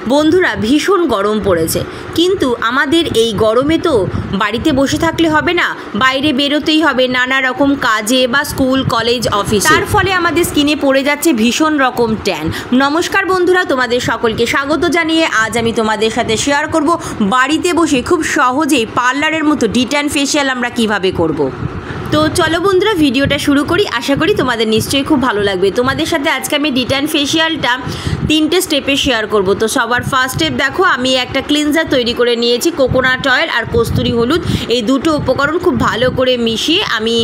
বন্ধুরা ভীষণ গরম পড়েছে, কিন্তু আমাদের এই গরমে তো বাড়িতে বসে থাকলে হবে না, বাইরে বেরোতেই হবে নানা রকম কাজে বা স্কুল কলেজ অফিস। তার ফলে আমাদের স্কিনে পড়ে যাচ্ছে ভীষণ রকম ট্যান। নমস্কার বন্ধুরা, তোমাদের সকলকে স্বাগত জানিয়ে আজ আমি তোমাদের সাথে শেয়ার করব বাড়িতে বসে খুব সহজেই পার্লারের মতো ডিট্যান ফেশিয়াল আমরা কিভাবে করব। তো চলো বন্ধুরা ভিডিওটা শুরু করি। আশা করি তোমাদের নিশ্চয়ই খুব ভালো লাগবে। তোমাদের সাথে আজকে আমি ডিট্যান ফেশিয়ালটা 3টে স্টেপে শেয়ার করব। তো সবার ফার্স্ট স্টেপ দেখো, আমি একটা ক্লিনজার তৈরি করে নিয়েছি। কোকোনাট অয়েল আর কস্তুরি হলুদ এই দুটো উপকরণ খুব ভালো করে মিশিয়ে আমি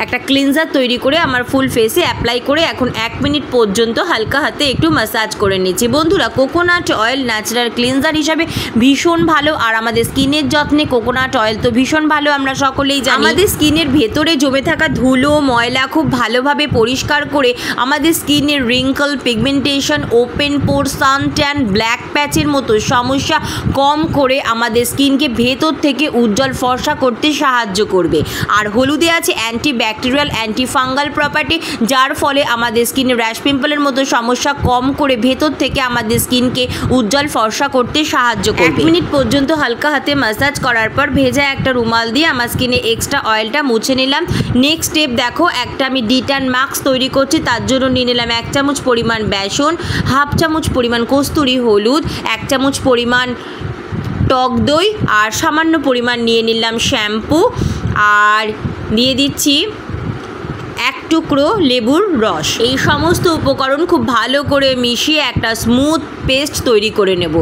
একটা ক্লিনজার তৈরি করে আমার ফুল ফেসে অ্যাপ্লাই করে এখন 1 মিনিট পর্যন্ত হালকা হাতে একটু ম্যাসাজ করে নিচ্ছি। বন্ধুরা কোকোনাট অয়েল ন্যাচারাল ক্লিনজার হিসাবে ভীষণ ভালো, আর আমাদের স্কিনের যত্নে কোকোনাট অয়েল তো ভীষণ ভালো, আমরা সকলেই জানি। আমাদের স্কিনের ভেতরে জমে থাকা ধুলো ময়লা খুব ভালোভাবে পরিষ্কার করে আমাদের স্কিনের রিঙ্কল, পিগমেন্টেশন, ওপেন পোর, সান ট্যান, ব্ল্যাক প্যাচের মতো সমস্যা কম করে আমাদের স্কিনকে ভেতর থেকে উজ্জ্বল ফর্সা করতে সাহায্য করবে। আর হলুদে আছে anti bacterial, anti fungal property, যার ফলে আমাদের স্কিনে র্যাশ পিম্পলের মতো সমস্যা কম করে ভেতর থেকে আমাদের স্কিনকে উজ্জ্বল ফর্সা করতে সাহায্য করবে। 1 মিনিট পর্যন্ত হালকা হাতে ম্যাসাজ করার পর ভেজা একটা রুমাল দিয়ে আমার স্কিনে এক্সট্রা অয়েলটা মুছে নিলাম। নেক্সট স্টেপ দেখো, একটা আমি ডিট্যান মাস্ক তৈরি করছি। তার জন্য নিয়ে নিলাম 1 চামচ পরিমাণ বেসন, 1/2 চামচ পরিমাণ কস্তুরি হলুদ, 1 চামচ পরিমাণ টক দই, আর সামান্য পরিমাণ নিয়ে নিলাম শ্যাম্পু, আর দিয়ে দিচ্ছি 1 টুকরো লেবুর রস। এই সমস্ত উপকরণ খুব ভালো করে মিশিয়ে একটা স্মুথ পেস্ট তৈরি করে নেব।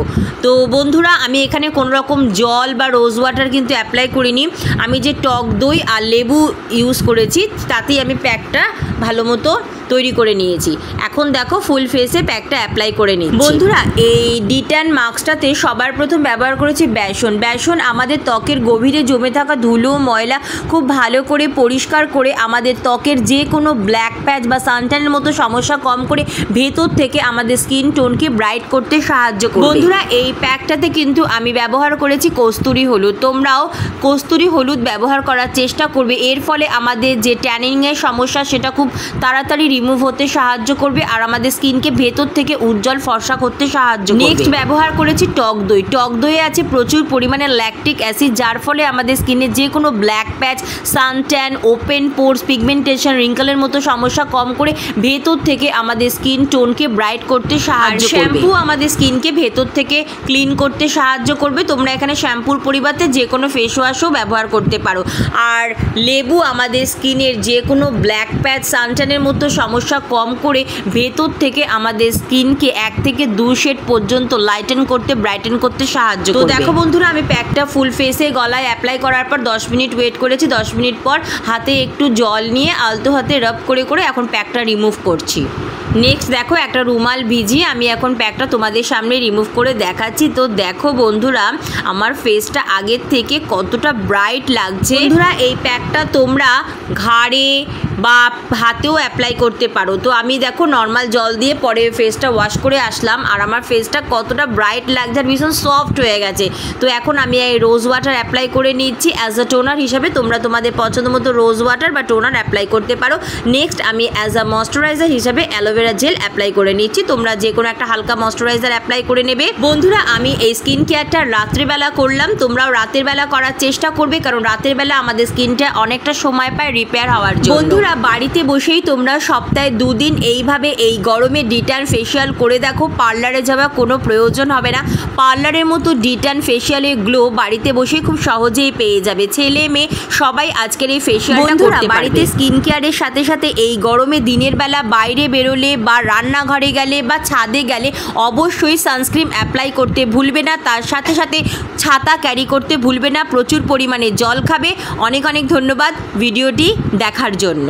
তো বন্ধুরা আমি এখানে কোনো রকম জল বা রোজ ওয়াটার কিন্তু অ্যাপ্লাই করিনি। আমি যে টক দই আর লেবু ইউজ করেছি তাতেই আমি প্যাকটা ভালো মতো তৈরি করে নিয়েছি। এখন দেখো ফুল ফেসে প্যাকটা অ্যাপ্লাই করে নিচ্ছি। বন্ধুরা এই ডিট্যান মাস্কটাতে সবার প্রথম ব্যবহার করেছি বেসন। বেসন আমাদের ত্বকের গভীরে জমে থাকা ধুলো ময়লা খুব ভালো করে পরিষ্কার করে আমাদের ত্বকের যে কোনো ব্ল্যাক প্যাচ বা সানট্যানের মতো সমস্যা কম করে ভেতর থেকে আমাদের স্কিন টোনকে ব্রাইট করতে সাহায্য করবে। বন্ধুরা এই প্যাকটাতে কিন্তু আমি ব্যবহার করেছি কস্তুরি হলুদ। তোমরাও কস্তুরি হলুদ ব্যবহার করার চেষ্টা করবে। এর ফলে আমাদের যে ট্যানিংয়ের সমস্যা সেটা খুব তাড়াতাড়ি রিমুভ হতে সাহায্য করবে, আর আমাদের স্কিনকে ভেতর থেকে উজ্জ্বল ফর্সা করতে সাহায্য করবে। নেক্সট ব্যবহার করেছি টক দই। টক দইয়ে আছে প্রচুর পরিমাণে ল্যাকটিক অ্যাসিড, যার ফলে আমাদের স্কিনে যে কোনো ব্ল্যাক প্যাচ, সান ট্যান, ওপেন পোরস, পিগমেন্টেশন, রিঙ্কলের মতো সমস্যা কম করে ভেতর থেকে আমাদের স্কিন টোনকে ব্রাইট করতে সাহায্য করবে। শ্যাম্পু আমাদের স্কিনকে ভেতর থেকে ক্লিন করতে সাহায্য করবে। তোমরা এখানে শ্যাম্পুর পরিবর্তে যে কোনো ফেস ওয়াশও ব্যবহার করতে পারো। আর লেবু আমাদের স্কিনের যে কোনো ব্ল্যাক প্যাচ, সানট্যানের মতো সমস্যা কম করে ভেতর থেকে আমাদের স্কিনকে 1 থেকে 2 শেড পর্যন্ত লাইটেন করতে, ব্রাইটেন করতে সাহায্য করবে। তো দেখো বন্ধুরা আমি প্যাকটা ফুল ফেসে গলায় অ্যাপ্লাই করার পর 10 মিনিট ওয়েট করেছি। 10 মিনিট পর হাতে একটু জল নিয়ে আলতো হাতে রাব করে করে এখন প্যাকটা রিমুভ করছি। নেক্সট দেখো একটা রুমাল ভিজিয়ে আমি এখন প্যাকটা তোমাদের সামনে রিমুভ করে দেখাচ্ছি। তো দেখো বন্ধুরা আমার ফেসটা আগের থেকে কতটা ব্রাইট লাগছে। বন্ধুরা এই প্যাকটা তোমরা ঘাড়ে বা হাতেও অ্যাপ্লাই করতে পারো। তো আমি দেখো নর্মাল জল দিয়ে পরে ফেসটা ওয়াশ করে আসলাম, আর আমার ফেসটা কতটা ব্রাইট লাগছে আর ভীষণ সফট হয়ে গেছে। তো এখন আমি এই রোজ ওয়াটার অ্যাপ্লাই করে নিচ্ছি অ্যাজ আ টোনার হিসাবে। তোমরা তোমাদের পছন্দ মতো রোজ ওয়াটার বা টোনার অ্যাপ্লাই করতে পারো। নেক্সট আমি অ্যাজ আ ময়শ্চারাইজার হিসাবে অ্যালোভেরা জেল অ্যাপ্লাই করে নিচ্ছি। তোমরা যে কোনো একটা হালকা ময়শ্চারাইজার অ্যাপ্লাই করে নেবে। বন্ধুরা আমি এই স্কিন কেয়ারটা রাত্রিবেলা করলাম, তোমরাও রাতের বেলা করার চেষ্টা করবে, কারণ রাতের বেলা আমাদের স্কিনটা অনেকটা সময় পায় রিপেয়ার হওয়ার জন্য। বন্ধুরা বাড়িতে বসেই তোমরা সপ্তাহে 2 দিন এইভাবে এই গরমে ডিট্যান ফেশিয়াল করে দেখো। পার্লারে যাওয়ার কোনো প্রয়োজন হবে না। পার্লারের মতো ডিট্যান ফেশিয়ালের গ্লো বাড়িতে বসে খুব সহজেই পেয়ে যাবে। ছেলে মেয়ে সবাই আজকের এই ফেশিয়ালটা করতে পারবে। বাড়িতে স্কিন কেয়ারের সাথে সাথে এই গরমে দিনের বেলা বাইরে বেরোলে বা রান্নাঘরে গেলে বা ছাদে গেলে অবশ্যই সানস্ক্রিন অ্যাপ্লাই করতে ভুলবে না। তার সাথে সাথে ছাতা ক্যারি করতে ভুলবে না। প্রচুর পরিমাণে জল খাবে। অনেক অনেক ধন্যবাদ ভিডিওটি দেখার জন্য।